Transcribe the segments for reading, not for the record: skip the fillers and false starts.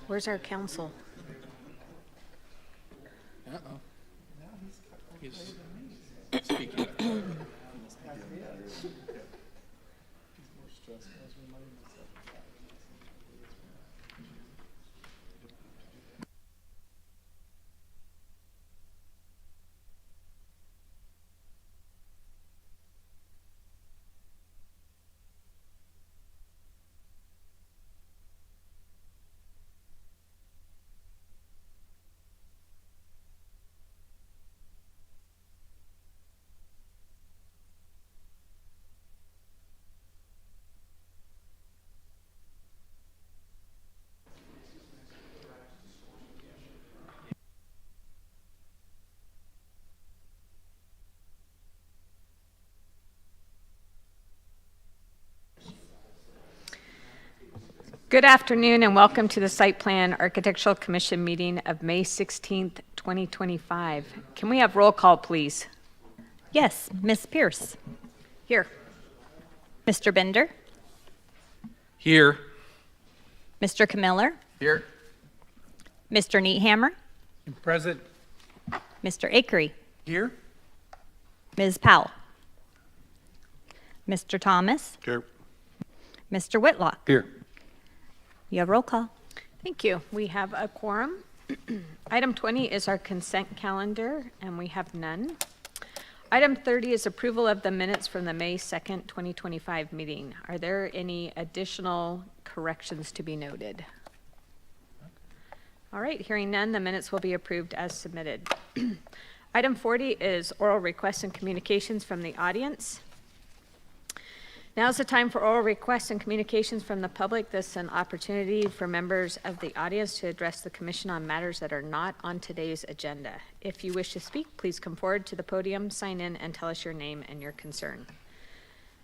Where's our counsel? Uh-oh. He's speaking. Good afternoon and welcome to the Site Plan Architectural Commission meeting of May 16th, 2025. Can we have roll call, please? Yes, Ms. Pierce. Here. Mr. Bender. Here. Mr. Camiller. Here. Mr. Neathammer. Present. Mr. Akery. Here. Ms. Powell. Mr. Thomas. Here. Mr. Whitlock. Here. You have roll call. Thank you. We have a quorum. Item 20 is our consent calendar, and we have none. Item 30 is approval of the minutes from the May 2nd, 2025 meeting. Are there any additional corrections to be noted? All right, hearing none, the minutes will be approved as submitted. Item 40 is oral requests and communications from the audience. Now is the time for oral requests and communications from the public. This is an opportunity for members of the audience to address the commission on matters that are not on today's agenda. If you wish to speak, please come forward to the podium, sign in, and tell us your name and your concern.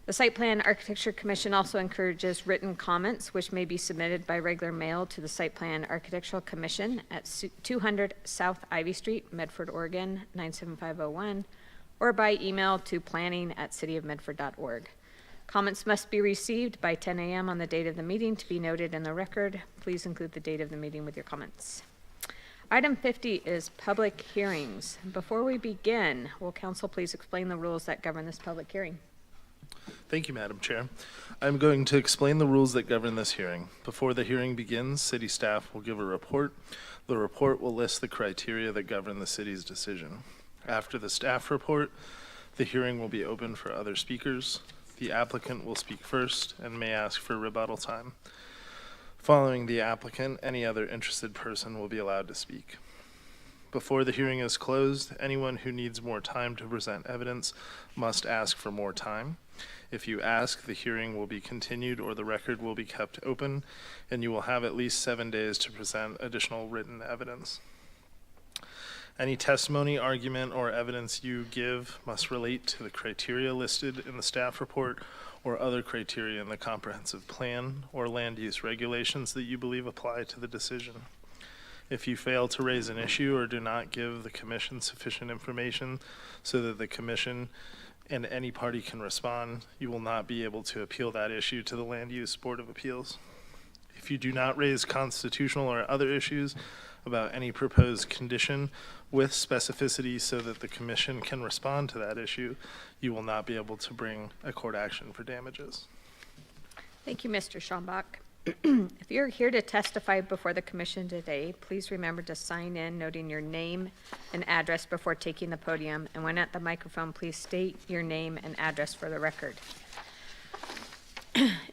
The Site Plan Architecture Commission also encourages written comments, which may be submitted by regular mail to the Site Plan Architectural Commission at 200 South Ivy Street, Medford, Oregon, 97501, or by email to planning@cityofmedford.org. Comments must be received by 10 a.m. on the date of the meeting to be noted in the record. Please include the date of the meeting with your comments. Item 50 is public hearings. Before we begin, will council please explain the rules that govern this public hearing? Thank you, Madam Chair. I'm going to explain the rules that govern this hearing. Before the hearing begins, city staff will give a report. The report will list the criteria that govern the city's decision. After the staff report, the hearing will be open for other speakers. The applicant will speak first and may ask for rebuttal time. Following the applicant, any other interested person will be allowed to speak. Before the hearing is closed, anyone who needs more time to present evidence must ask for more time. If you ask, the hearing will be continued or the record will be kept open, and you will have at least 7 days to present additional written evidence. Any testimony, argument, or evidence you give must relate to the criteria listed in the staff report or other criteria in the comprehensive plan or land use regulations that you believe apply to the decision. If you fail to raise an issue or do not give the commission sufficient information so that the commission and any party can respond, you will not be able to appeal that issue to the Land Use Board of Appeals. If you do not raise constitutional or other issues about any proposed condition with specificity so that the commission can respond to that issue, you will not be able to bring a court action for damages. Thank you, Mr. Schambach. If you're here to testify before the commission today, please remember to sign in, noting your name and address before taking the podium. And when at the microphone, please state your name and address for the record.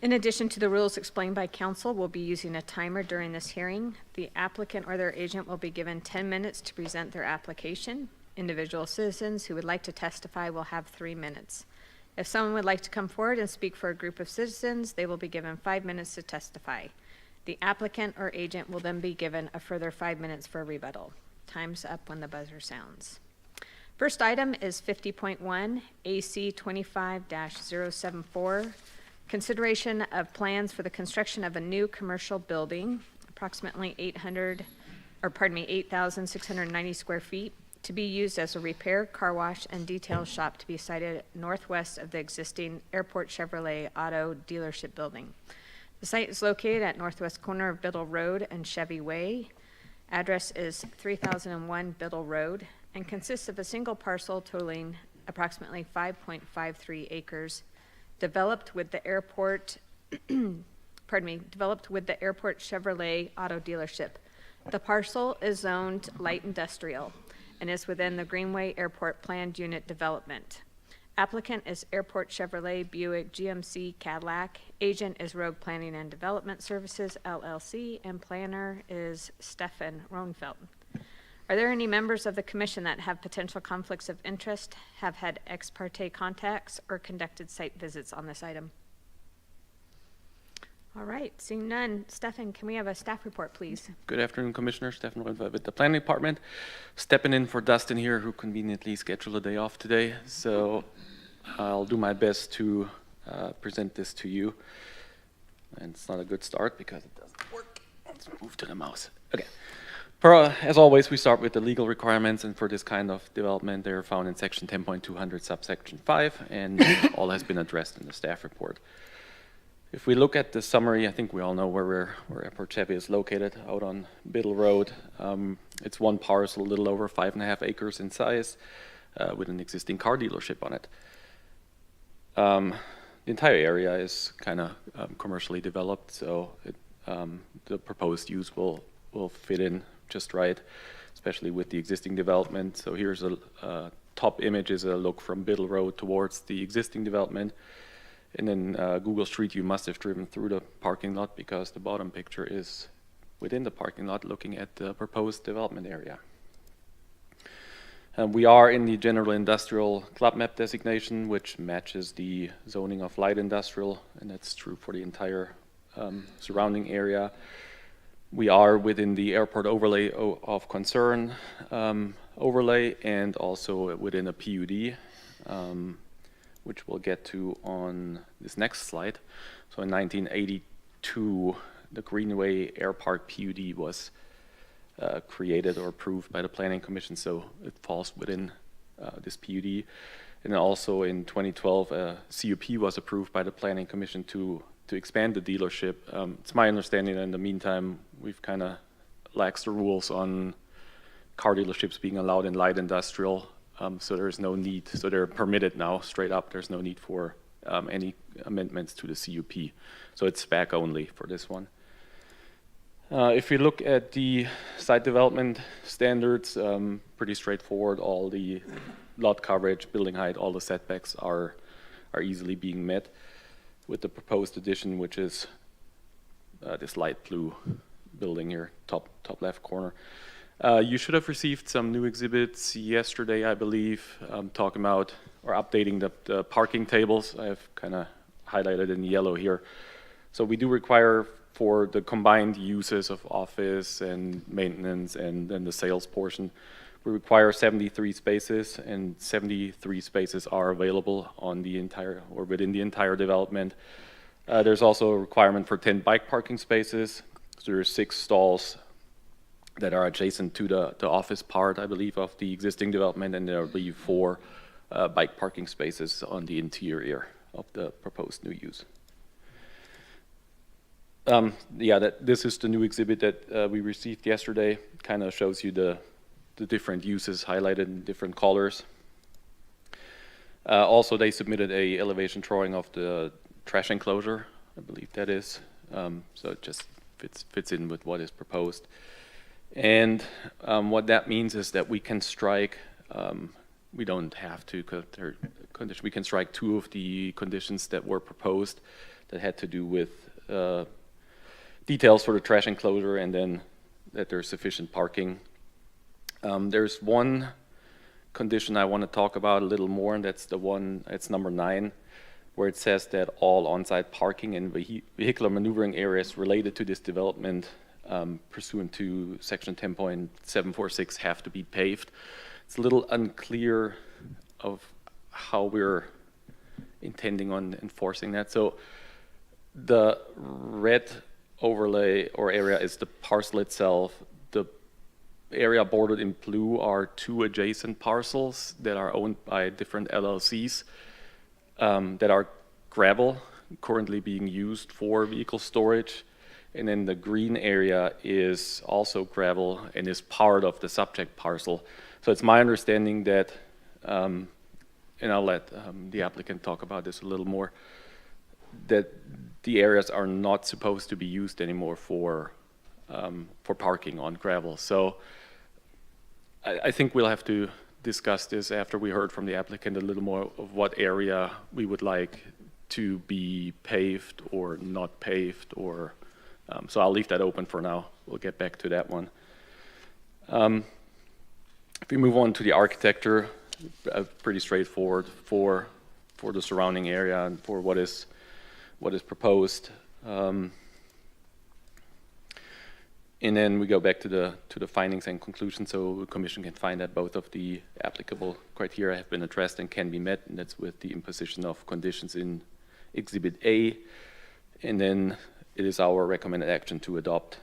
In addition to the rules explained by counsel, we'll be using a timer during this hearing. The applicant or their agent will be given 10 minutes to present their application. Individual citizens who would like to testify will have 3 minutes. If someone would like to come forward and speak for a group of citizens, they will be given 5 minutes to testify. The applicant or agent will then be given a further 5 minutes for a rebuttal. Time's up when the buzzer sounds. First item is 50.1 AC 25-074. Consideration of plans for the construction of a new commercial building, approximately 8,690 square feet, to be used as a repair, car wash, and detail shop to be sited northwest of the existing Airport Chevrolet Auto dealership building. The site is located at northwest corner of Biddle Road and Chevy Way. Address is 3001 Biddle Road and consists of a single parcel totaling approximately 5.53 acres, developed with the airport, developed with the airport Chevrolet auto dealership. The parcel is zoned light industrial and is within the Greenway Airport Planned Unit Development. Applicant is Airport Chevrolet Buick GMC Cadillac. Agent is Rogue Planning and Development Services LLC, and planner is Stefan Ronfeld. Are there any members of the commission that have potential conflicts of interest, have had ex parte contacts, or conducted site visits on this item? All right, seeing none. Stefan, can we have a staff report, please? Good afternoon, Commissioner. Stefan Rundfeld with the Planning Department. Stepping in for Dustin here, who conveniently scheduled a day off today. So I'll do my best to present this to you. And it's not a good start because it doesn't work. Let's move to the mouse. Okay. As always, we start with the legal requirements, and for this kind of development, they're found in section 10.200 subsection 5, and all has been addressed in the staff report. If we look at the summary, I think we all know where Airport Chevy is located, out on Biddle Road. It's one parcel, a little over 5.5 acres in size, with an existing car dealership on it. The entire area is kind of commercially developed, so the proposed use will fit in just right, especially with the existing development. So here's a top image is a look from Biddle Road towards the existing development. And then Google Street View must have driven through the parking lot because the bottom picture is within the parking lot looking at the proposed development area. We are in the general industrial club map designation, which matches the zoning of light industrial, and that's true for the entire surrounding area. We are within the airport overlay of concern overlay, and also within a PUD. Which we'll get to on this next slide. So in 1982, the Greenway Air Park PUD was created or approved by the Planning Commission, so it falls within this PUD. And then also in 2012, a CUP was approved by the Planning Commission to expand the dealership. It's my understanding that in the meantime, we've kind of laxed the rules on car dealerships being allowed in light industrial. So there is no need, so they're permitted now, straight up. There's no need for any amendments to the CUP. So it's back only for this one. If we look at the site development standards, pretty straightforward. All the lot coverage, building height, all the setbacks are easily being met with the proposed addition, which is this light blue building here, top left corner. You should have received some new exhibits yesterday, I believe, talking about or updating the parking tables. I have kind of highlighted in yellow here. So we do require for the combined uses of office and maintenance and then the sales portion, we require 73 spaces, and 73 spaces are available on the entire or within the entire development. There's also a requirement for 10 bike parking spaces. So there are 6 stalls that are adjacent to the office part, I believe, of the existing development, and there will be 4 bike parking spaces on the interior of the proposed new use. This is the new exhibit that we received yesterday. Kind of shows you the different uses highlighted in different colors. Also, they submitted a elevation drawing of the trash enclosure, I believe that is. So it just fits in with what is proposed. And what that means is that we can strike, we don't have to, we can strike 2 of the conditions that were proposed that had to do with details for the trash enclosure and then that there's sufficient parking. There's one condition I want to talk about a little more, and that's the one, it's number 9, where it says that all on-site parking and vehicular maneuvering areas related to this development pursuant to section 10.746 have to be paved. It's a little unclear of how we're intending on enforcing that. So the red overlay or area is the parcel itself. The area bordered in blue are 2 adjacent parcels that are owned by different LLCs that are gravel currently being used for vehicle storage. And then the green area is also gravel and is part of the subject parcel. So it's my understanding that, and I'll let the applicant talk about this a little more, that the areas are not supposed to be used anymore for parking on gravel. So I think we'll have to discuss this after we heard from the applicant a little more of what area we would like to be paved or not paved, or so I'll leave that open for now. We'll get back to that one. If we move on to the architecture, pretty straightforward for the surrounding area and for what is proposed. And then we go back to the findings and conclusions, so the commission can find that both of the applicable criteria have been addressed and can be met, and that's with the imposition of conditions in Exhibit A. And then it is our recommended action to adopt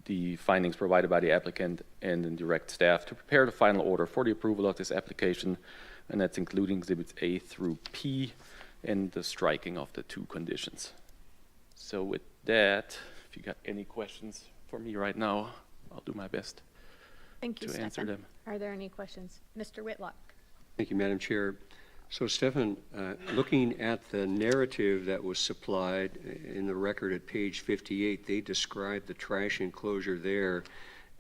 the findings provided by the applicant and then direct staff to prepare the final order for the approval of this application, and that's including Exhibits A through P and the striking of the 2 conditions. So with that, if you got any questions for me right now, I'll do my best Thank you, to answer Stefan. them. Are there any questions? Mr. Whitlock? Thank you, Madam Chair. So, Stefan, looking at the narrative that was supplied in the record at page 58, they described the trash enclosure there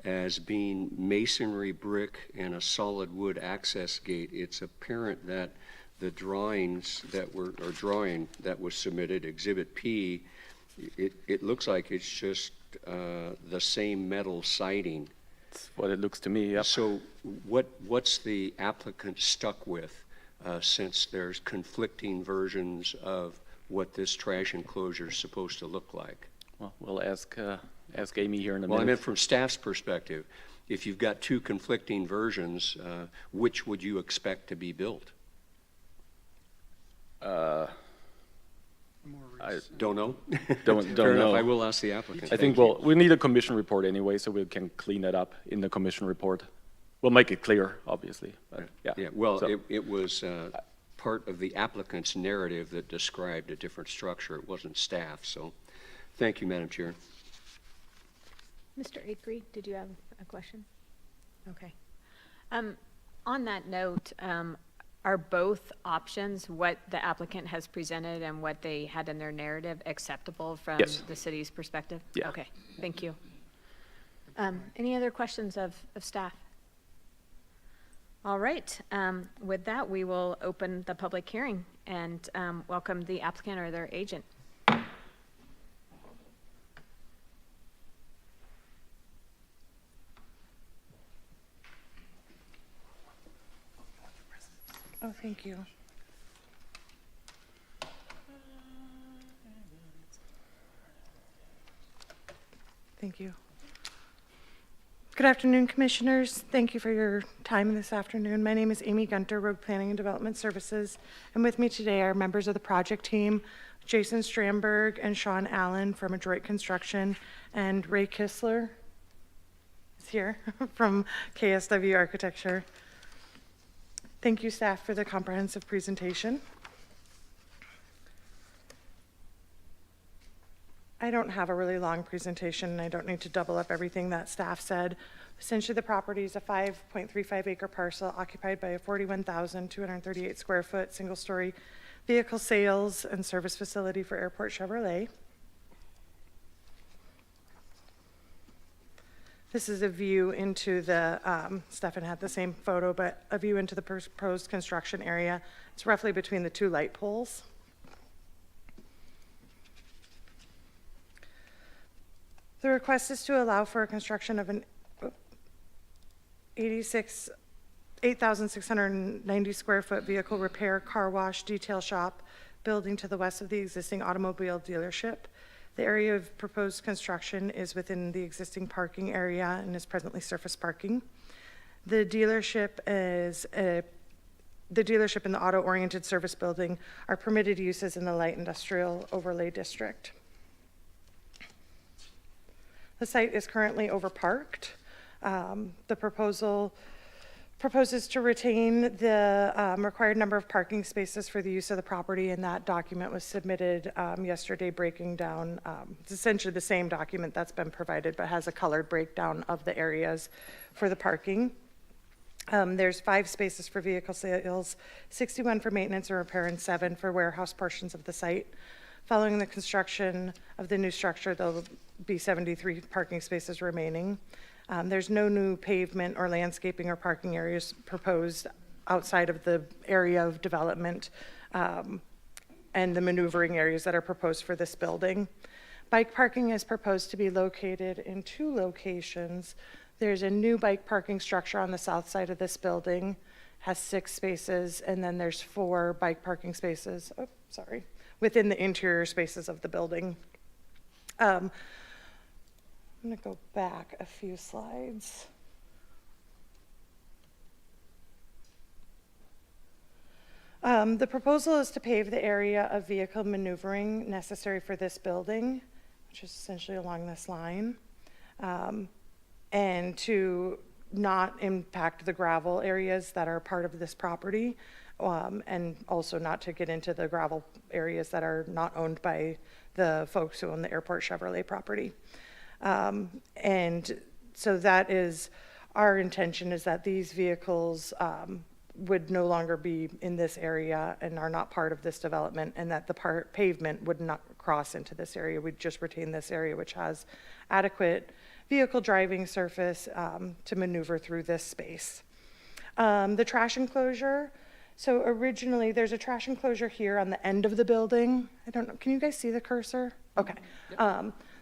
as being masonry brick and a solid wood access gate. It's apparent that the drawings that were, or drawing that was submitted, Exhibit P, it looks like it's just the same metal siding. That's what it looks to me, yep. So what's the applicant stuck with, since there's conflicting versions of what this trash enclosure is supposed to look like? Well, we'll ask Amy here in a Well, I minute. meant from staff's perspective. If you've got 2 conflicting versions, which would you expect to be built? I Don't know? don't Fair enough, know. I will ask the applicant. I think we need a commission report anyway, so we can clean that up in the commission report. We'll make it clear, obviously, but yeah. Yeah, well, So- it was part of the applicant's narrative that described a different structure. It wasn't staff, so thank you, Madam Chair. Mr. Acree, did you have a question? Okay. On that note, are both options, what the applicant has presented and what they had in their narrative, acceptable from Yes. the city's perspective? Yeah. Okay, thank you. Any other questions of staff? All right, with that, we will open the public hearing and welcome the applicant or their agent. Oh, thank you. Thank you. Good afternoon, Commissioners. Thank you for your time this afternoon. My name is Amy Gunter, Road Planning and Development Services, and with me today are members of the project team, Jason Stramberg and Sean Allen from Adroit Construction, and Ray Kissler is here from KSW Architecture. Thank you, staff, for the comprehensive presentation. I don't have a really long presentation, and I don't need to double up everything that staff said. Essentially, the property is a 5.35 acre parcel occupied by a 41,238 square foot single-story vehicle sales and service facility for Airport Chevrolet. This is a view into the, Stefan had the same photo, but a view into the proposed construction area. It's roughly between the 2 light poles. The request is to allow for a construction of an 8,690 square foot vehicle repair, car wash, detail shop building to the west of the existing automobile dealership. The area of proposed construction is within the existing parking area and is presently surface parking. The dealership and the auto-oriented service building are permitted uses in the light industrial overlay district. The site is currently overparked. The proposal proposes to retain the required number of parking spaces for the use of the property, and that document was submitted yesterday, breaking down, it's essentially the same document that's been provided, but has a colored breakdown of the areas for the parking. There's 5 spaces for vehicle sales, 61 for maintenance and repair, and 7 for warehouse portions of the site. Following the construction of the new structure, there'll be 73 parking spaces remaining. There's no new pavement or landscaping or parking areas proposed outside of the area of development and the maneuvering areas that are proposed for this building. Bike parking is proposed to be located in 2 locations. There's a new bike parking structure on the south side of this building, has 6 spaces, and then there's 4 bike parking spaces, within the interior spaces of the building. I'm going to go back a few slides. The proposal is to pave the area of vehicle maneuvering necessary for this building, which is essentially along this line, and to not impact the gravel areas that are part of this property, and also not to get into the gravel areas that are not owned by the folks who own the Airport Chevrolet property. And so that is, our intention is that these vehicles would no longer be in this area and are not part of this development, and that the pavement would not cross into this area. We'd just retain this area, which has adequate vehicle driving surface to maneuver through this space. The trash enclosure, so originally there's a trash enclosure here on the end of the building. I don't know, can you guys see the cursor? Okay.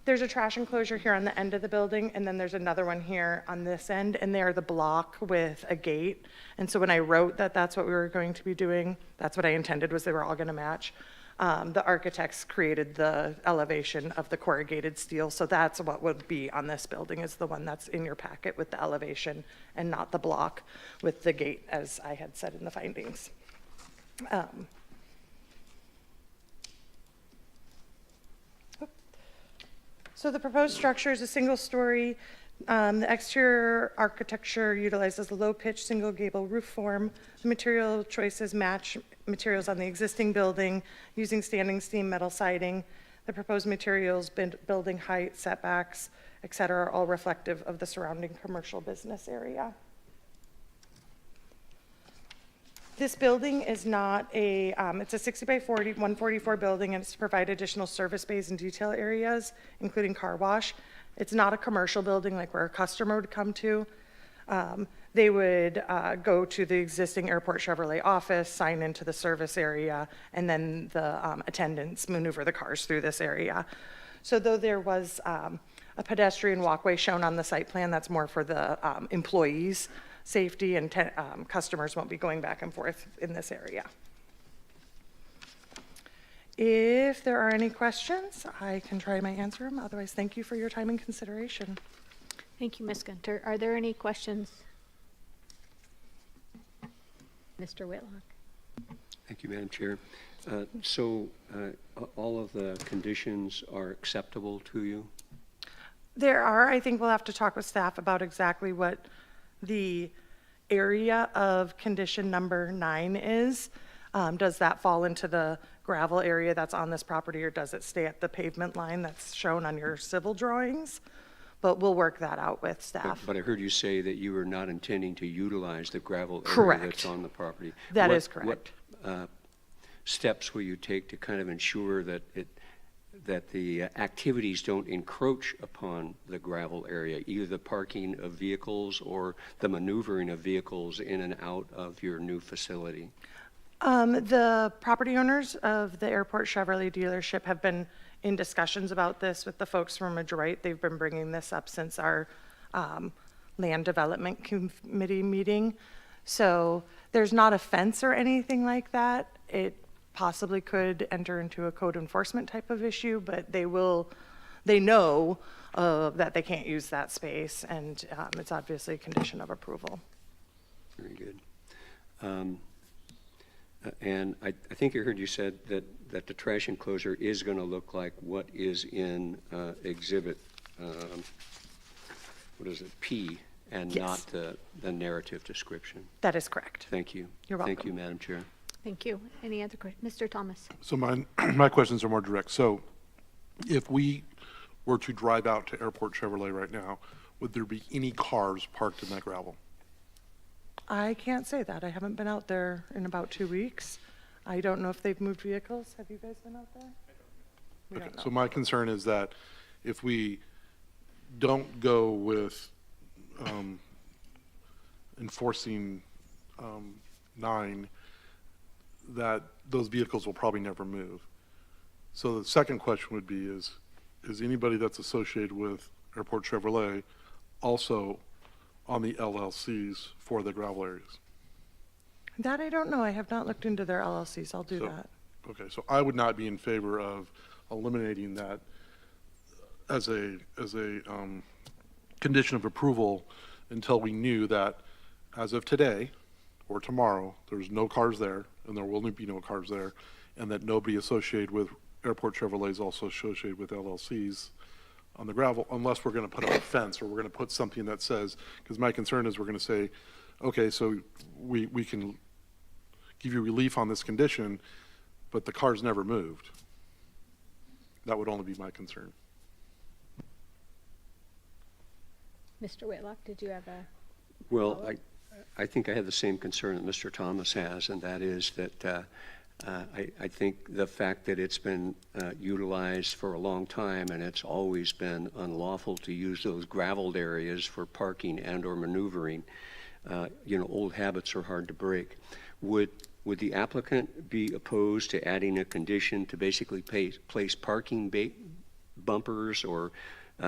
There's a trash enclosure here on the end of the building, and then there's another one here on this end, and they're the block with a gate. And so when I wrote that that's what we were going to be doing, that's what I intended, was they were all going to match. The architects created the elevation of the corrugated steel, so that's what would be on this building, is the one that's in your packet with the elevation, and not the block with the gate, as I had said in the findings. So the proposed structure is a single-story. The exterior architecture utilizes a low-pitch, single-gable roof form. The material choices match materials on the existing building using standing seam metal siding. The proposed materials, building height, setbacks, et cetera, are all reflective of the surrounding commercial business area. This building is not a, it's a 60 by 40, 144 building, and it's to provide additional service bays and detail areas, including car wash. It's not a commercial building like where a customer would come to. They would go to the existing Airport Chevrolet office, sign into the service area, and then the attendants maneuver the cars through this area. So though there was a pedestrian walkway shown on the site plan, that's more for the employees' safety, and customers won't be going back and forth in this area. If there are any questions, I can try my answer them. Otherwise, thank you for your time and consideration. Thank you, Ms. Gunter. Are there any questions? Mr. Whitlock. Thank you, Madam Chair. All of the conditions are acceptable to you? There are. I think we'll have to talk with staff about exactly what the area of condition number 9 is. Does that fall into the gravel area that's on this property, or does it stay at the pavement line that's shown on your civil drawings? But we'll work that out with staff. But I heard you say that you were not intending to utilize the gravel area Correct. that's on the property. That is correct. What steps will you take to kind of ensure that the activities don't encroach upon the gravel area, either the parking of vehicles or the maneuvering of vehicles in and out of your new facility? The property owners of the Airport Chevrolet dealership have been in discussions about this with the folks from Adroit. They've been bringing this up since our land development committee meeting. So there's not a fence or anything like that. It possibly could enter into a code enforcement type of issue, but they know that they can't use that space, and it's obviously a condition of approval. Very good. And I think I heard you said that the trash enclosure is going to look like what is in exhibit, what is it, P, and Yes. the narrative description. That is correct. Thank you. You're Thank you, welcome. Madam Chair. Thank you. Any other questions? Mr. Thomas? So my questions are more direct. So if we were to drive out to Airport Chevrolet right now, would there be any cars parked in that gravel? I can't say that. I haven't been out there in about 2 weeks. I don't know if they've moved vehicles. Have you guys been out there? We Okay, don't know. so my concern is that if we don't go with enforcing 9, that those vehicles will probably never move. So the second question would be is anybody that's associated with Airport Chevrolet also on the LLCs for the gravel areas? That I don't know. I have not looked into their LLCs. I'll do So- that. Okay, so I would not be in favor of eliminating that as a condition of approval until we knew that as of today or tomorrow, there's no cars there, and there will be no cars there, and that nobody associated with Airport Chevrolet is also associated with LLCs on the gravel, unless we're going to put up a fence or we're going to put something that says, because my concern is we're going to say, okay, so we can give you relief on this condition, but the car's never moved. That would only be my concern. Mr. Whitlock, did you have a? Well, I think I have the same concern that Mr. Thomas has, and that is that I think the fact that it's been utilized for a long time and it's always been unlawful to use those graveled areas for parking and or maneuvering, old habits are hard to break. Would the applicant be opposed to adding a condition to basically place parking bumpers or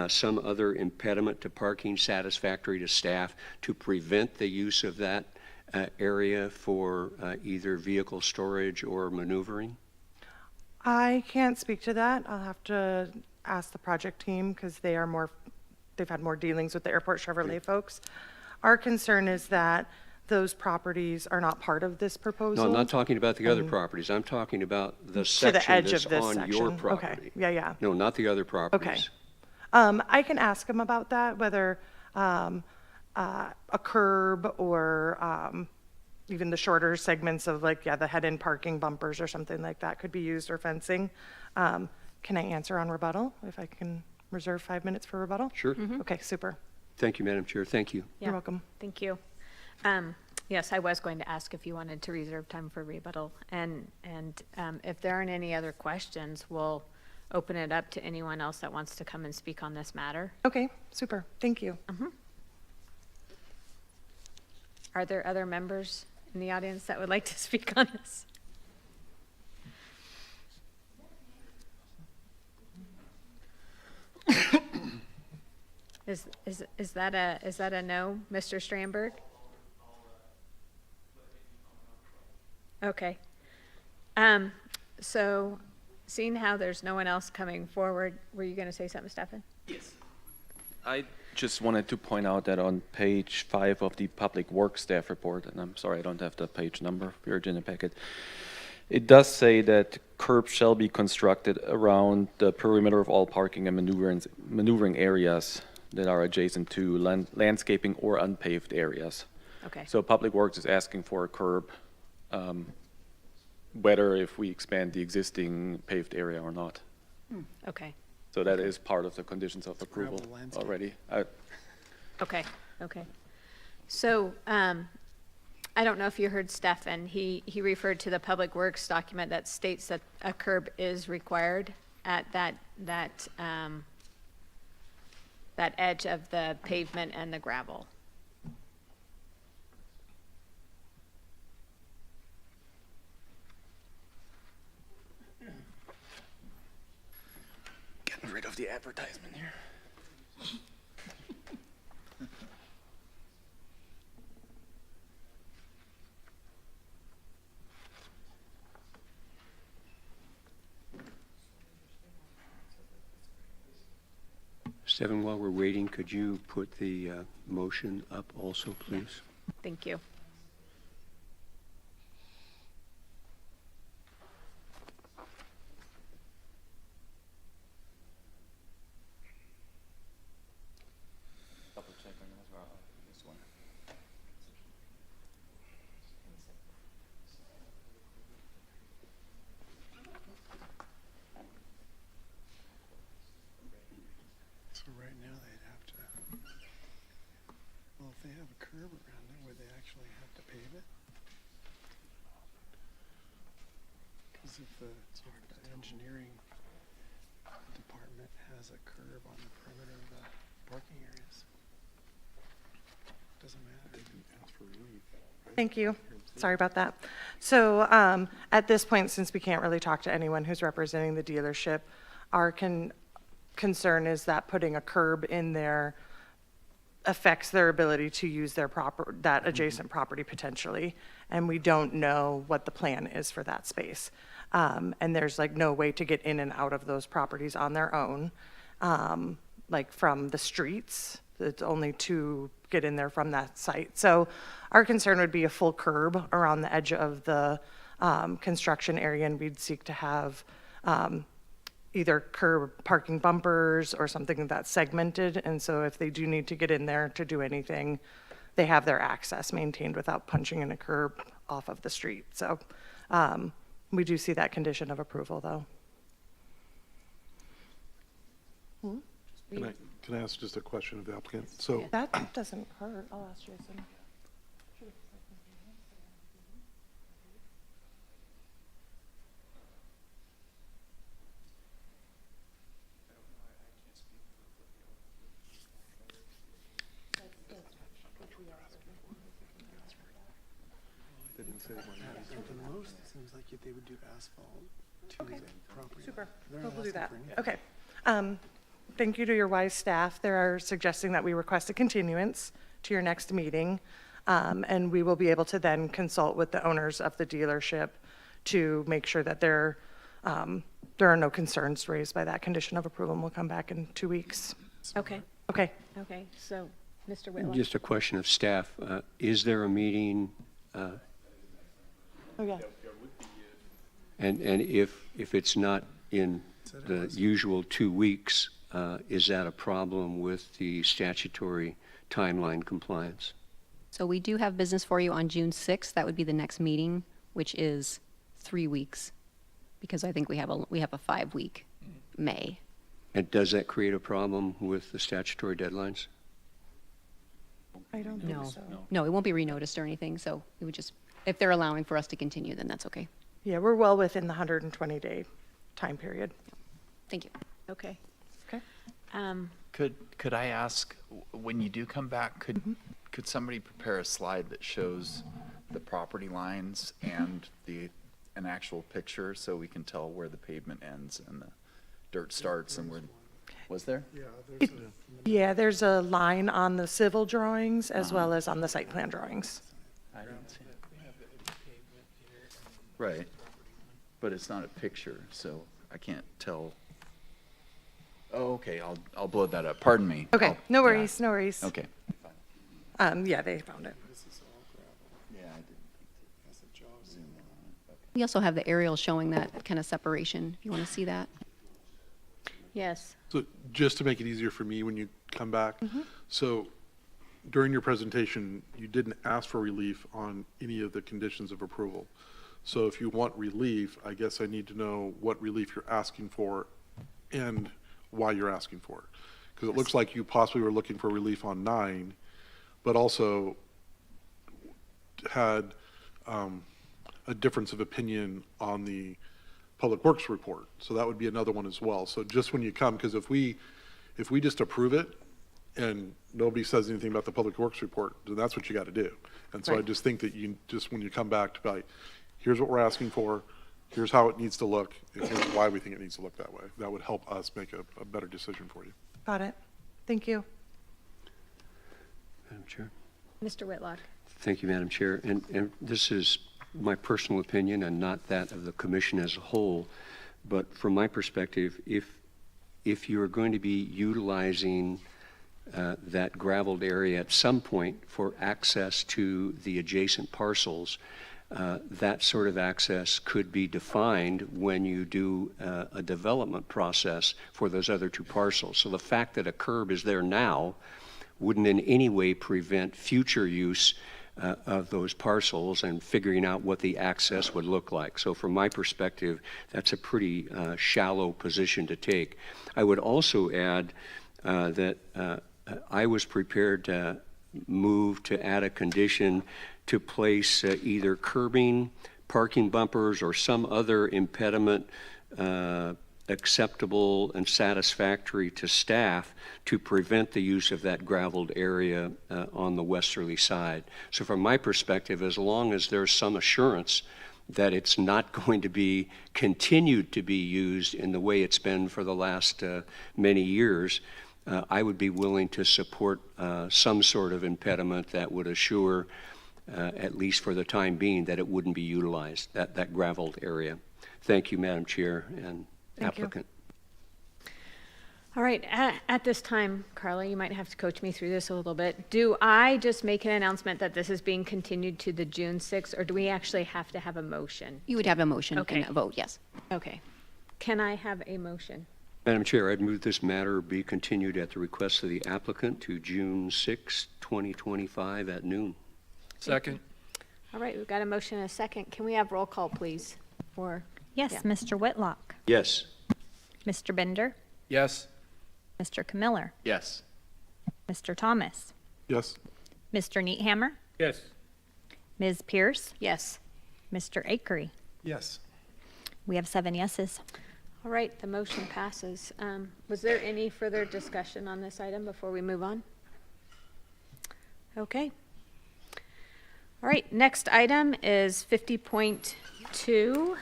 some other impediment to parking satisfactory to staff to prevent the use of that area for either vehicle storage or maneuvering? I can't speak to that. I'll have to ask the project team because they've had more dealings with the Airport Chevrolet folks. Our concern is that those properties are not part of this proposal. No, I'm not talking about the other properties. I'm talking about the To the section edge that's of this on section. your Okay, property. yeah. No, not the other properties. I can ask them about that, whether a curb or even the shorter segments of the head-in parking bumpers or something like that could be used, or fencing. Can I answer on rebuttal, if I can reserve 5 minutes for rebuttal? Sure. Okay, super. Thank you, Madam Chair. Thank you. Yeah, You're welcome. Thank you. Yes, I was going to ask if you wanted to reserve time for rebuttal. And if there aren't any other questions, we'll open it up to anyone else that wants to come and speak on this matter. Okay, super. Thank you. Are there other members in the audience that would like to speak on this? Is that a no, Mr. Strandberg? Okay. So seeing how there's no one else coming forward, were you going to say something, Stefan? Yes. I just wanted to point out that on page 5 of the Public Works Staff Report, and I'm sorry I don't have the page number for your agenda packet, it does say that curbs shall be constructed around the perimeter of all parking and maneuvering areas that are adjacent to landscaping or unpaved areas. Okay. So Public Works is asking for a curb, whether if we expand the existing paved area or not. Okay. So that is part of the conditions of approval Gravel landscape. already. Okay. So, I don't know if you heard Stefan, he referred to the Public Works document that states that a curb is required at that edge of the pavement and the gravel. Getting rid of the advertisement here. Stephen, while we're waiting, could you put the motion up also, please? Thank you. Double check on this one. curb around it where they actually have to pave it? Because if the engineering department has a curb on the perimeter of the parking areas, doesn't matter. Thank you. Sorry about that. So at this point, since we can't really talk to anyone who's representing the dealership, our concern is that putting a curb in there affects their ability to use their that adjacent property potentially. And we don't know what the plan is for that space. And there's like no way to get in and out of those properties on their own, like from the streets. It's only to get in there from that site. So our concern would be a full curb around the edge of the construction area, and we'd seek to have either curb parking bumpers or something that's segmented. And so if they do need to get in there to do anything, they have their access maintained without punching in a curb off of the street. So we do see that condition of approval, though. Can I ask just a question of the applicant? So, That doesn't hurt. I'll ask Jason. At the most, it seems like they would do asphalt to the property. Super. They're We'll not do asking that. for anything. Okay. Thank you to your wise staff. They are suggesting that we request a continuance to your next meeting. And we will be able to then consult with the owners of the dealership to make sure that there are no concerns raised by that condition of approval. And we'll come back in 2 weeks. Okay, Okay. okay, so, Mr. Whitlock? Just a question of staff. Is there a meeting, Oh, yeah. and if it's not in the usual 2 weeks, is that a problem with the statutory timeline compliance? So we do have business for you on June 6th. That would be the next meeting, which is 3 weeks, because I think we have a 5-week May. And does that create a problem with the statutory deadlines? I don't think No, so. no, it won't be renoticed or anything, so it would just, if they're allowing for us to continue, then that's okay. Yeah, we're well within the 120-day time period. Thank you. Okay. Okay. Could I ask, when you do come back, could somebody prepare a slide that shows the property lines and an actual picture so we can tell where the pavement ends and the dirt starts and where, was there? Yeah, there's a line on the civil drawings as well as on the site plan drawings. I didn't see it. Right, but it's not a picture, so I can't tell. Oh, okay, I'll blow that up, pardon me. Okay, no worries, no worries. Okay. Yeah, they found it. Yeah, I didn't zoom in on it. We also have the aerial showing that kind of separation, if you want to see that. Yes. so just to make it easier for me when you come back, so during your presentation, you didn't ask for relief on any of the conditions of approval. So if you want relief, I guess I need to know what relief you're asking for and why you're asking for it. Because it looks like you possibly were looking for relief on 9, but also had a difference of opinion on the Public Works report. So that would be another one as well. So just when you come, because if we just approve it and nobody says anything about the Public Works report, then that's what you got to do. And so I Right. just think that you just, when you come back to be like, here's what we're asking for, here's how it needs to look, and here's why we think it needs to look that way. That would help us make a better decision for you. Got it. Thank you. Madam Chair? Mr. Whitlock? Thank you, Madam Chair. And this is my personal opinion and not that of the commission as a whole. But from my perspective, if you're going to be utilizing that gravelled area at some point for access to the adjacent parcels, that sort of access could be defined when you do a development process for those other 2 parcels. So the fact that a curb is there now wouldn't in any way prevent future use of those parcels and figuring out what the access would look like. So from my perspective, that's a pretty shallow position to take. I would also add that I was prepared move to add a condition to place either curbing, parking bumpers, or some other impediment acceptable and satisfactory to staff to prevent the use of that gravelled area on the westerly side. So from my perspective, as long as there's some assurance that it's not going to be continued to be used in the way it's been for the last many years, I would be willing to support some sort of impediment that would assure, at least for the time being, that it wouldn't be utilized, that gravelled area. Thank you, Madam Chair and Thank you. applicant. All right, at this time, Carla, you might have to coach me through this a little bit. Do I just make an announcement that this is being continued to the June 6th, or do we actually have to have a motion? You would have a motion Okay. and a vote, yes. Okay. Can I have a motion? Madam Chair, I'd move this matter be continued at the request of the applicant to June 6, 2025 at noon. Second. All right, we've got a motion and a second. Can we have roll call, please? For Yes, Yeah. Mr. Whitlock, Yes. Mr. Bender, Yes. Mr. Camiller, Yes. Mr. Thomas, Yes. Mr. Neathammer, Yes. Ms. Pierce, Yes. Mr. Akery. Yes. We have 7 yeses. All right, the motion passes. Was there any further discussion on this item before we move on? Okay. All right, next item is 50.2.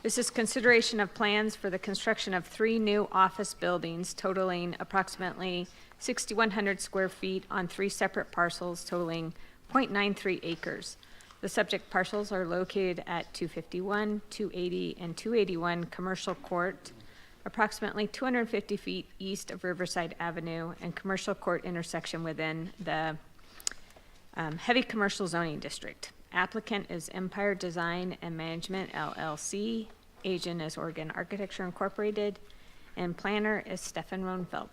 This is consideration of plans for the construction of 3 new office buildings totaling approximately 6,100 square feet on 3 separate parcels totaling 0.93 acres. The subject parcels are located at 251, 280, and 281 Commercial Court, approximately 250 feet east of Riverside Avenue and Commercial Court intersection within the heavy commercial zoning district. Applicant is Empire Design and Management LLC. Agent is Oregon Architecture Incorporated. And planner is Stefan Ronfeld.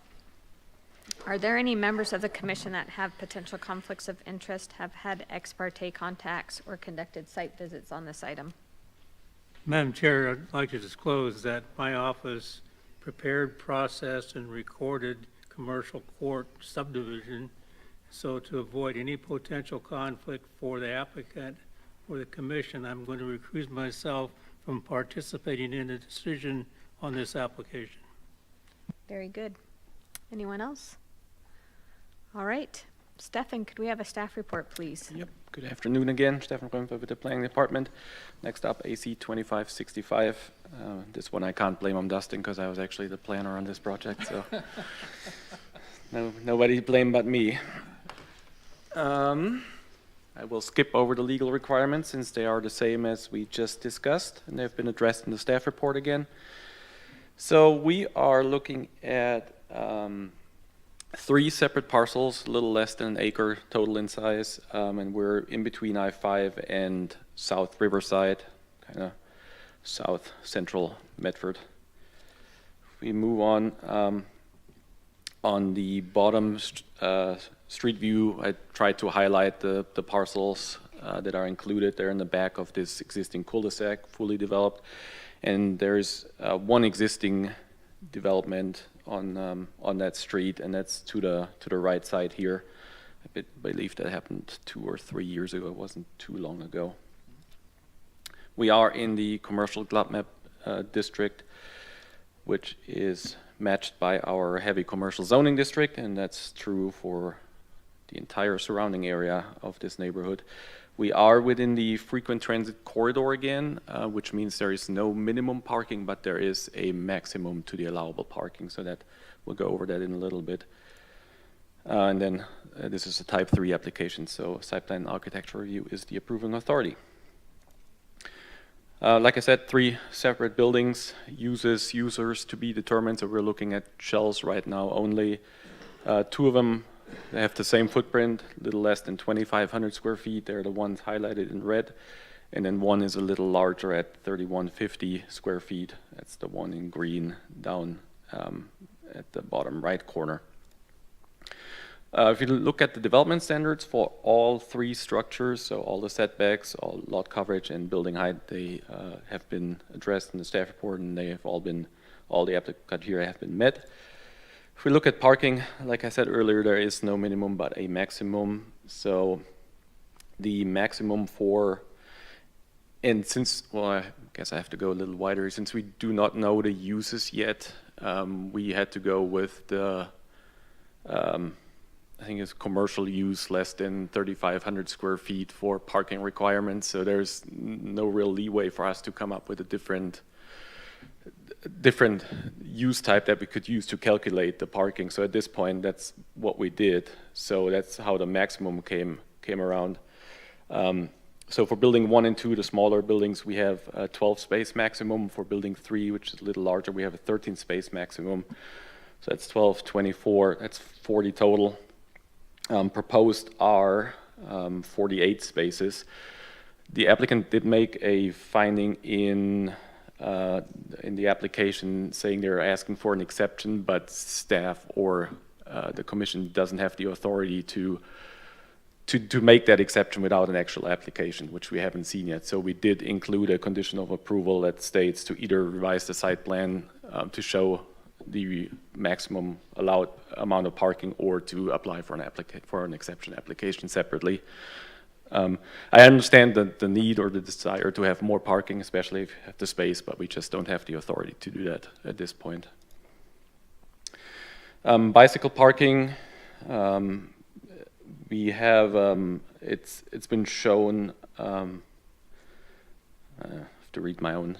Are there any members of the commission that have potential conflicts of interest, have had ex parte contacts, or conducted site visits on this item? Madam Chair, I'd like to disclose that my office prepared, processed, and recorded commercial court subdivision. So to avoid any potential conflict for the applicant or the commission, I'm going to recuse myself from participating in the decision on this application. Very good. Anyone else? All right. Stefan, could we have a staff report, please? Yep. Good afternoon again. Stefan Römpfer with the Planning Department. Next up, AC 2565. This one I can't blame on Dustin because I was actually the planner on this project, so nobody to blame but me. I will skip over the legal requirements since they are the same as we just discussed, and they've been addressed in the staff report again. So we are looking at 3 separate parcels, a little less than an acre total in size, and we're in between I-5 and South Riverside, kind of south central Medford. If we move on the bottom street view, I tried to highlight the parcels that are included there in the back of this existing cul-de-sac, fully developed. And there's one existing development on that street, and that's to the right side here. I believe that happened 2 or 3 years ago. It wasn't too long ago. We are in the commercial club map district, which is matched by our heavy commercial zoning district, and that's true for the entire surrounding area of this neighborhood. We are within the frequent transit corridor again, which means there is no minimum parking, but there is a maximum to the allowable parking, so that we'll go over that in a little bit. And then this is a type 3 application, so site plan and architecture review is the approving authority. Like I said, 3 separate buildings, users to be determined, so we're looking at shells right now only. 2 of them, they have the same footprint, a little less than 2,500 square feet. They're the ones highlighted in red. And then one is a little larger at 3,150 square feet. That's the one in green down at the bottom right corner. If you look at the development standards for all 3 structures, so all the setbacks, all lot coverage, and building height, they have been addressed in the staff report, and they have all the applicant criteria have been met. If we look at parking, like I said earlier, there is no minimum but a maximum. So the maximum for, and since, well, I guess I have to go a little wider, since we do not know the uses yet, we had to go with the, I think it's commercial use less than 3,500 square feet for parking requirements. So there's no real leeway for us to come up with a different use type that we could use to calculate the parking. So at this point, that's what we did. So that's how the maximum came around. So for building 1 and 2, the smaller buildings, we have a 12 space maximum. For building 3, which is a little larger, we have a 13 space maximum. So that's 12, 24, that's 40 total. Proposed are 48 spaces. The applicant did make a finding in the application saying they're asking for an exception, but staff or the commission doesn't have the authority to make that exception without an actual application, which we haven't seen yet. So we did include a condition of approval that states to either revise the site plan to show the maximum allowed amount of parking or to apply for an exception application separately. I understand the need or the desire to have more parking, especially if you have the space, but we just don't have the authority to do that at this point. Bicycle parking, we have, it's been shown, I have to read my own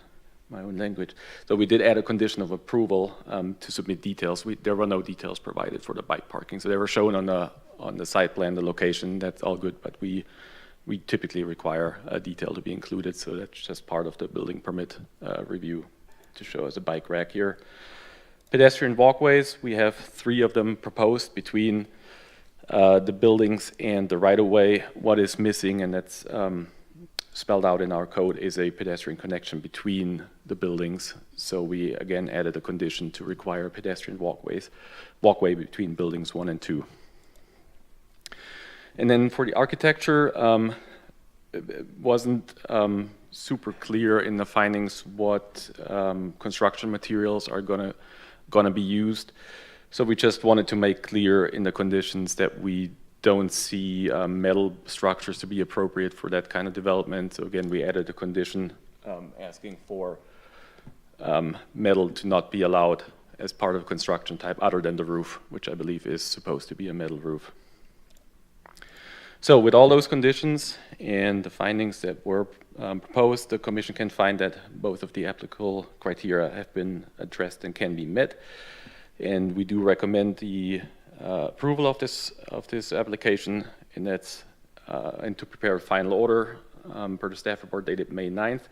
language. So we did add a condition of approval to submit details. There were no details provided for the bike parking. So they were shown on the site plan, the location, that's all good, but we typically require a detail to be included, so that's just part of the building permit review to show as a bike rack here. Pedestrian walkways, we have 3 of them proposed between the buildings and the right-of-way. What is missing, and that's spelled out in our code, is a pedestrian connection between the buildings. So we again added a condition to require pedestrian walkway between buildings 1 and 2. And then for the architecture, it wasn't super clear in the findings what construction materials are gonna be used. So we just wanted to make clear in the conditions that we don't see metal structures to be appropriate for that kind of development. So again, we added a condition asking for metal to not be allowed as part of construction type other than the roof, which I believe is supposed to be a metal roof. So with all those conditions and the findings that were proposed, the commission can find that both of the applicable criteria have been addressed and can be met. And we do recommend the approval of this application, and that's and to prepare a final order per the staff report dated May 9th,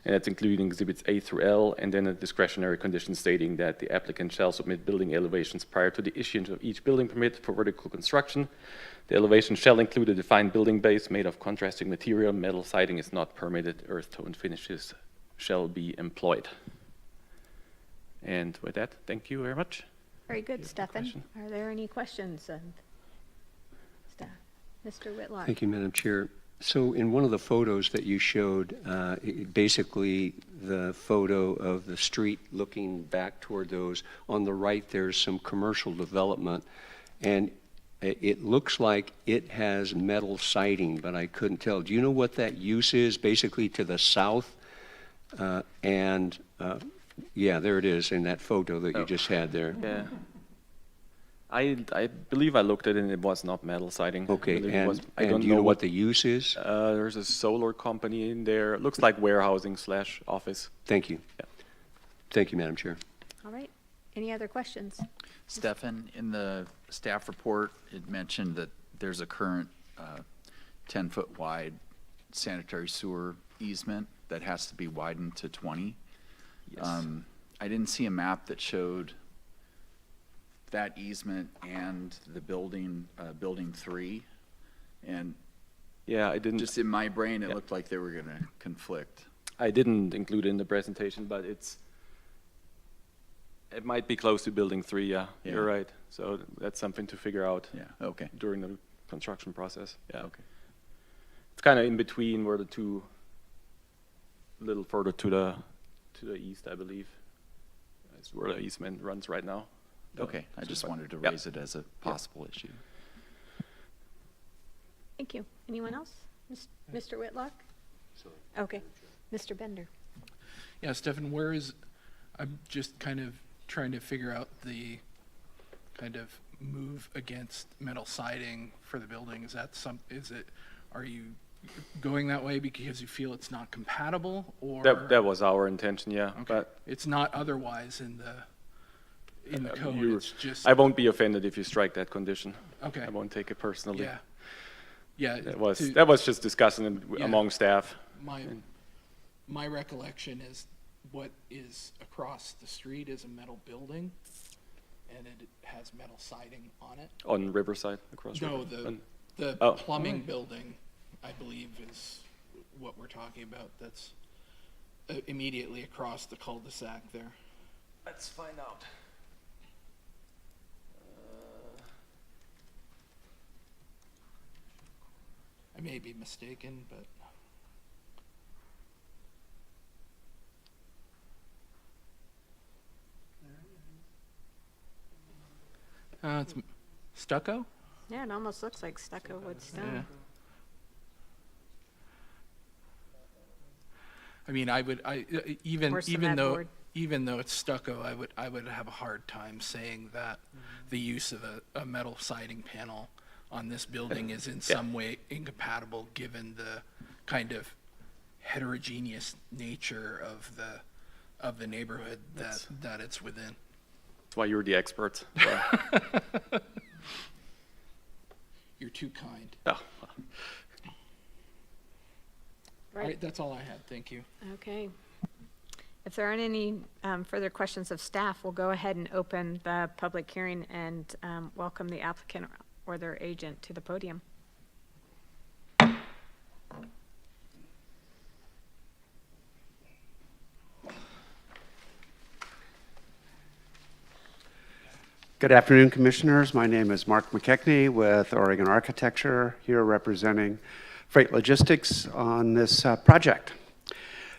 and that's including exhibits A through L, and then a discretionary condition stating that the applicant shall submit building elevations prior to the issuance of each building permit for vertical construction. The elevation shall include a defined building base made of contrasting material. Metal siding is not permitted. Earth tone finishes shall be employed. And with that, thank you very much. Very good, Stefan. question? Are there any questions of staff? Mr. Whitlock? Thank you, Madam Chair. So in one of the photos that you showed, basically the photo of the street looking back toward those, on the right there's some commercial development, and it looks like it has metal siding, but I couldn't tell. Do you know what that use is, basically to the south? Yeah, there it is in that photo that you just had there. Yeah. I believe I looked at it and it was not metal siding. Okay, and do you know what the use is? There's a solar company in there. It looks like warehousing / office. Thank you. Yeah. Thank you, Madam Chair. All right. Any other questions? Stefan, in the staff report, it mentioned that there's a current 10-foot wide sanitary sewer easement that has to be widened to 20. Yes. I didn't see a map that showed that easement and the building 3. And Yeah, I didn't. just in my brain, it looked like they were going to conflict. I didn't include it in the presentation, but it might be close to building 3. Yeah, Yeah. you're right. So that's something to figure out. Yeah, okay. During the construction process. Yeah. Okay. It's kind of in between where the two, a little further to the east, I believe. That's where the easement runs right now. Okay, I just wanted to Yep. raise it as a possible issue. Thank you. Anyone else? Mr. Whitlock? Okay. Mr. Bender? Yeah, Stefan, I'm just kind of trying to figure out the kind of move against metal siding for the building. Are you going that way because you feel it's not compatible, or? That was our intention, yeah. Okay. But It's not otherwise in the code, it's just. I won't be offended if you strike that condition. Okay. I won't take it personally. Yeah. Yeah. That was just discussing Yeah. among staff. My recollection is what is across the street is a metal building, and it has metal siding on it. On Riverside, across No, River- the Oh. plumbing building, I believe, is what we're talking about. That's immediately across the cul-de-sac there. Let's find out. I may be mistaken, but. It's stucco? Yeah, it almost looks like stucco wood Yeah. stone. I mean, Or cement board. even though it's stucco, I would have a hard time saying that the use of a metal siding panel on this building is in some way incompatible, given the kind of heterogeneous nature of the neighborhood that it's within. That's why you're the expert. You're too kind. Oh. All right, that's all I had. Thank you. Okay. If there aren't any further questions of staff, we'll go ahead and open the public hearing and welcome the applicant or their agent to the podium. Good afternoon, Commissioners. My name is Mark McKechnie with Oregon Architecture, here representing Freight Logistics on this project.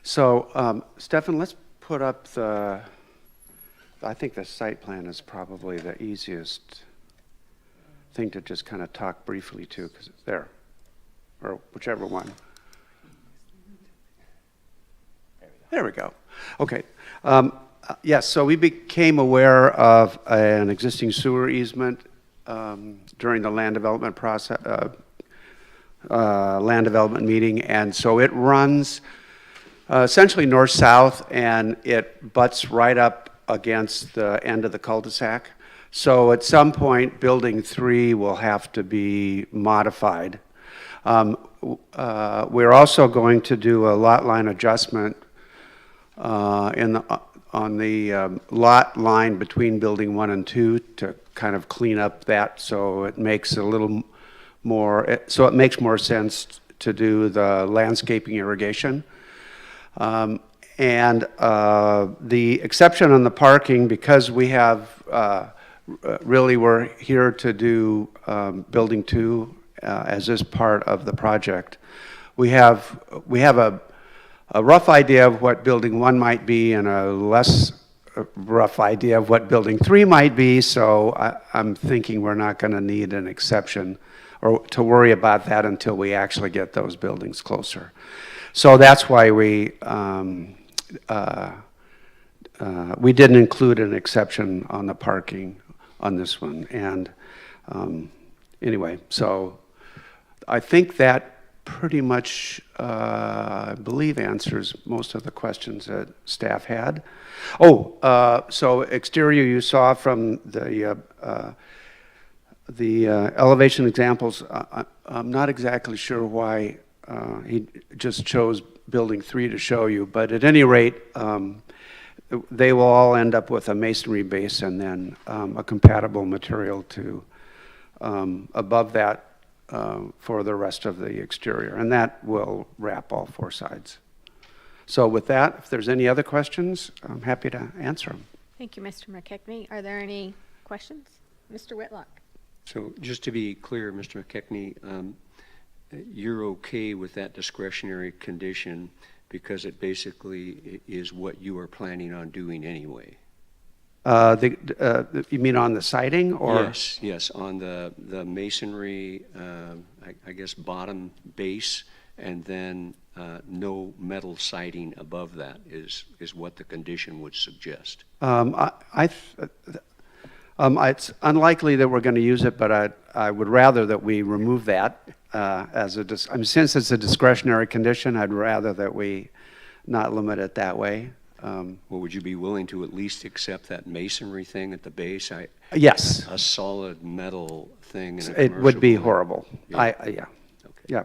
So, Stefan, let's put up I think the site plan is probably the easiest thing to just kind of talk briefly to, because it's there, or whichever one. There we go. Okay. Yes, so we became aware of an existing sewer easement during the land development process, land development meeting, and so it runs essentially north-south, and it butts right up against the end of the cul-de-sac. So at some point, Building 3 will have to be modified. We're also going to do a lot line adjustment on the lot line between Building 1 and 2 to kind of clean up that, so it makes a little more, so it makes more sense to do the landscaping irrigation. And the exception on the parking, because we have, really we're here to do Building 2 as this part of the project. We have a rough idea of what Building 1 might be and a less rough idea of what Building 3 might be, so I'm thinking we're not going to need an exception or to worry about that until we actually get those buildings closer. So that's why we didn't include an exception on the parking on this one. And anyway, so I think that pretty much, I believe, answers most of the questions that staff had. So exterior you saw from the elevation examples. I'm not exactly sure why he just chose Building 3 to show you, but at any rate, they will all end up with a masonry base and then a compatible material to above that for the rest of the exterior, and that will wrap all four sides. So with that, if there's any other questions, I'm happy to answer them. Thank you, Mr. McKechnie. Are there any questions? Mr. Whitlock? So just to be clear, Mr. McKechnie, you're okay with that discretionary condition because it basically is what you are planning on doing anyway? You mean on the siding or? Yes, yes, on the masonry, I guess, bottom base, and then no metal siding above that is what the condition would suggest. It's unlikely that we're going to use it, but I would rather that we remove that since it's a discretionary condition, I'd rather that we not limit it that way. Well, would you be willing to at least accept that masonry thing at the base? Yes. A solid metal thing in a It would be commercial building. horrible. Yeah. Yeah. Okay. Yeah.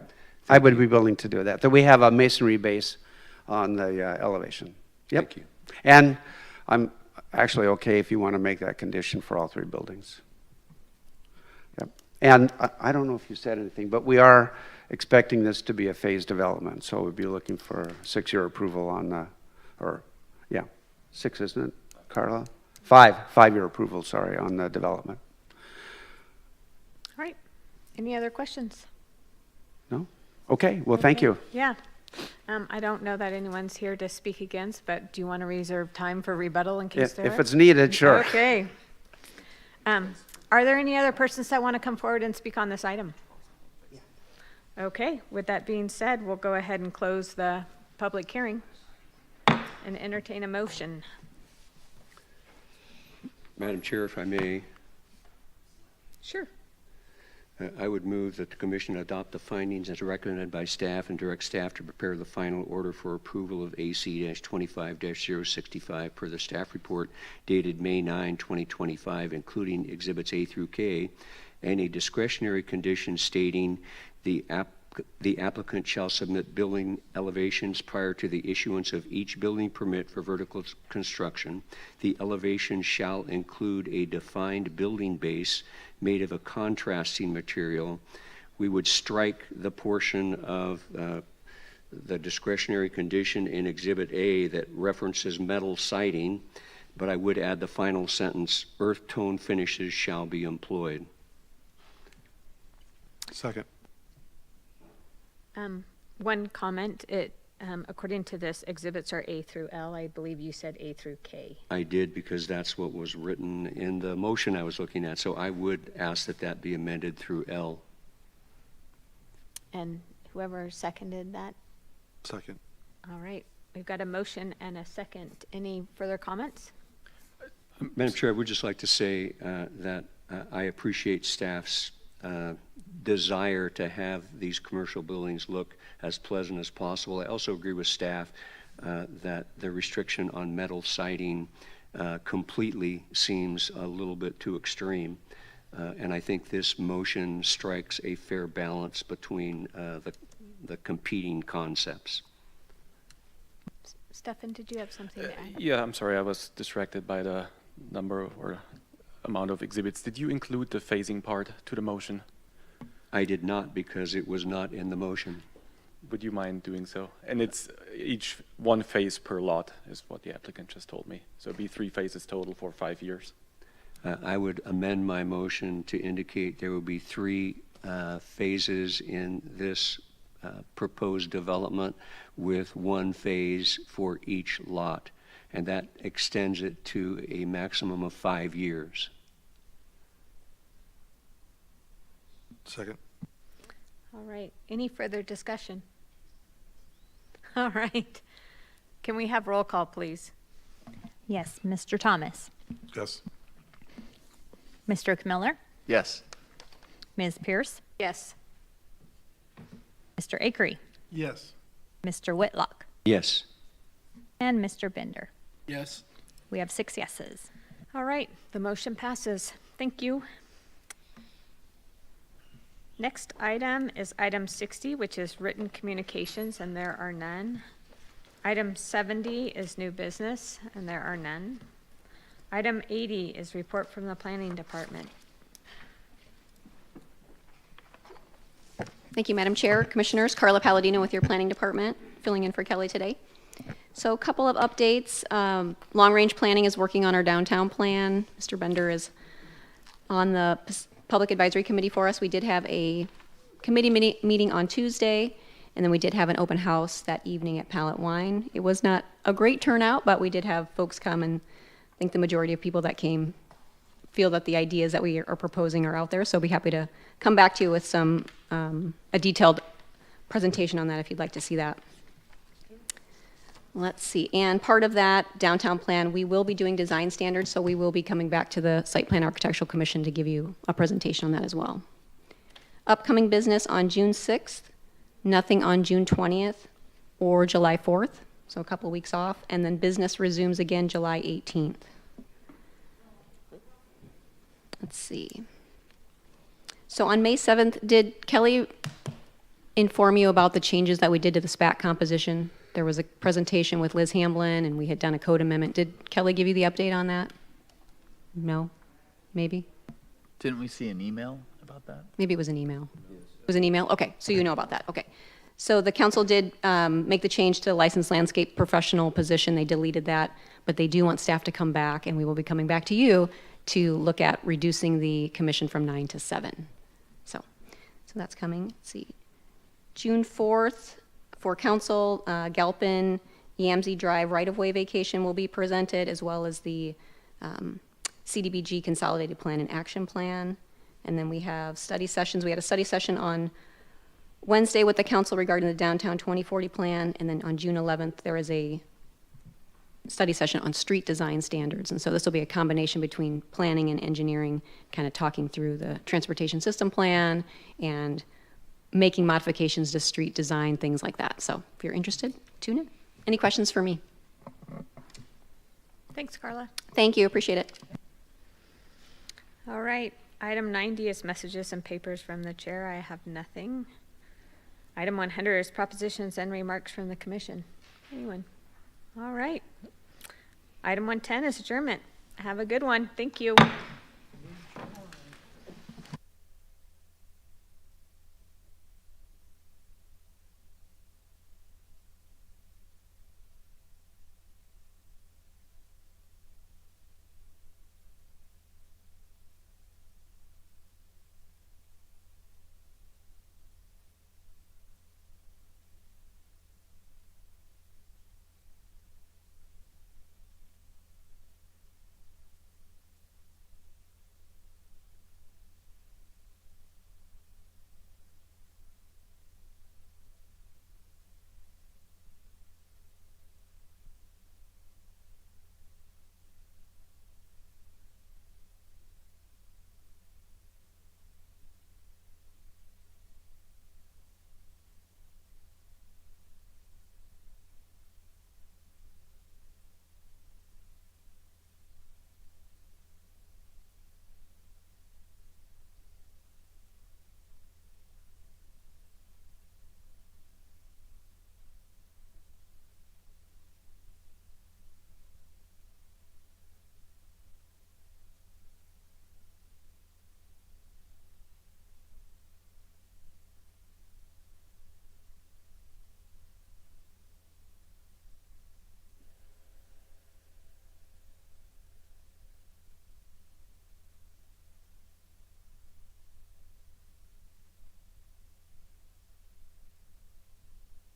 I would be willing to do that. That we have a masonry base on the elevation. Yep. Thank you. And I'm actually okay if you want to make that condition for all three buildings. Yep. And I don't know if you said anything, but we are expecting this to be a phased development. So we'd be looking for 6-year approval on yeah, 6, isn't it, Carla? 5-year approval, sorry, on the development. All right. Any other questions? No? Okay, well, thank Okay. you. Yeah. I don't know that anyone's here to speak against, but do you want to reserve time for rebuttal in case there If are? it's needed, sure. Okay. Are there any other persons that want to come forward and speak on this item? Okay, with that being said, we'll go ahead and close the public hearing and entertain a motion. Madam Chair, if I may, Sure. I would move that the commission adopt the findings as recommended by staff and direct staff to prepare the final order for approval of AC-25-065 per the staff report dated May 9, 2025, including Exhibits A through K, and a discretionary condition stating the applicant shall submit building elevations prior to the issuance of each building permit for vertical construction. The elevation shall include a defined building base made of a contrasting material. We would strike the portion of the discretionary condition in Exhibit A that references metal siding, but I would add the final sentence, earth tone finishes shall be employed. Second. One comment, according to this, exhibits are A through L. I believe you said A through K. I did because that's what was written in the motion I was looking at, so I would ask that that be amended through L. And whoever seconded that? Second. All right, we've got a motion and a second. Any further comments? Madam Chair, I would just like to say that I appreciate staff's desire to have these commercial buildings look as pleasant as possible. I also agree with staff that the restriction on metal siding completely seems a little bit too extreme. And I think this motion strikes a fair balance between the competing concepts. Stefan, did you have something to add? Yeah, I'm sorry, I was distracted by the number or amount of exhibits. Did you include the phasing part to the motion? I did not because it was not in the motion. Would you mind doing so? And it's each one phase per lot is what the applicant just told me. So it'd be 3 phases total for 5 years. I would amend my motion to indicate there will be 3 phases in this proposed development with 1 phase for each lot. And that extends it to a maximum of 5 years. Second. All right, any further discussion? All right, can we have roll call, please? Yes, Mr. Thomas, Yes. Mr. Camiller, Yes. Ms. Pierce, Yes. Mr. Akery, Yes. Mr. Whitlock, Yes. and Mr. Bender. Yes. We have 6 yeses. All right, the motion passes. Thank you. Next item is item 60, which is written communications, and there are none. Item 70 is new business, and there are none. Item 80 is report from the planning department. Thank you, Madam Chair. Commissioners, Carla Palladino with your Planning Department, filling in for Kelly today. So a couple of updates. Long-range planning is working on our downtown plan. Mr. Bender is on the Public Advisory Committee for us. We did have a committee meeting on Tuesday, and then we did have an open house that evening at Palette Wine. It was not a great turnout, but we did have folks come, and think the majority of people that came feel that the ideas that we are proposing are out there, so I'll be happy to come back to you with some, a detailed presentation on that if you'd like to see that. Let's see, and part of that downtown plan, we will be doing design standards, so we will be coming back to the Site Plan Architectural Commission to give you a presentation on that as well. Upcoming business on June 6th, nothing on June 20th or July 4th, so a couple weeks off, and then business resumes again July 18th. Let's see. So on May 7th, did Kelly inform you about the changes that we did to the SPAC composition? There was a presentation with Liz Hamblin, and we had done a code amendment. Did Kelly give you the update on that? No? Maybe? Didn't we see an email about that? Maybe it was an email. It was an email? Okay, so you know about that. Okay. So the council did make the change to the licensed landscape professional position. They deleted that, but they do want staff to come back, and we will be coming back to you to look at reducing the commission from 9 to 7. So that's coming. Let's see. June 4th, for council, Galpin, Yamsey Drive right-of-way vacation will be presented, as well as the CDBG Consolidated Plan and Action Plan. And then we have study sessions. We had a study session on Wednesday with the council regarding the Downtown 2040 Plan, and then on June 11th, there is a study session on street design standards. And so this will be a combination between planning and engineering, kind of talking through the transportation system plan and making modifications to street design, things like that. So if you're interested, tune in. Any questions for me? Thanks, Carla. Thank you, appreciate it. All right, item 90 is messages and papers from the chair. I have nothing. Item 100 is propositions and remarks from the commission. Anyone? All right. Item 110 is adjournment. Have a good one. Thank you.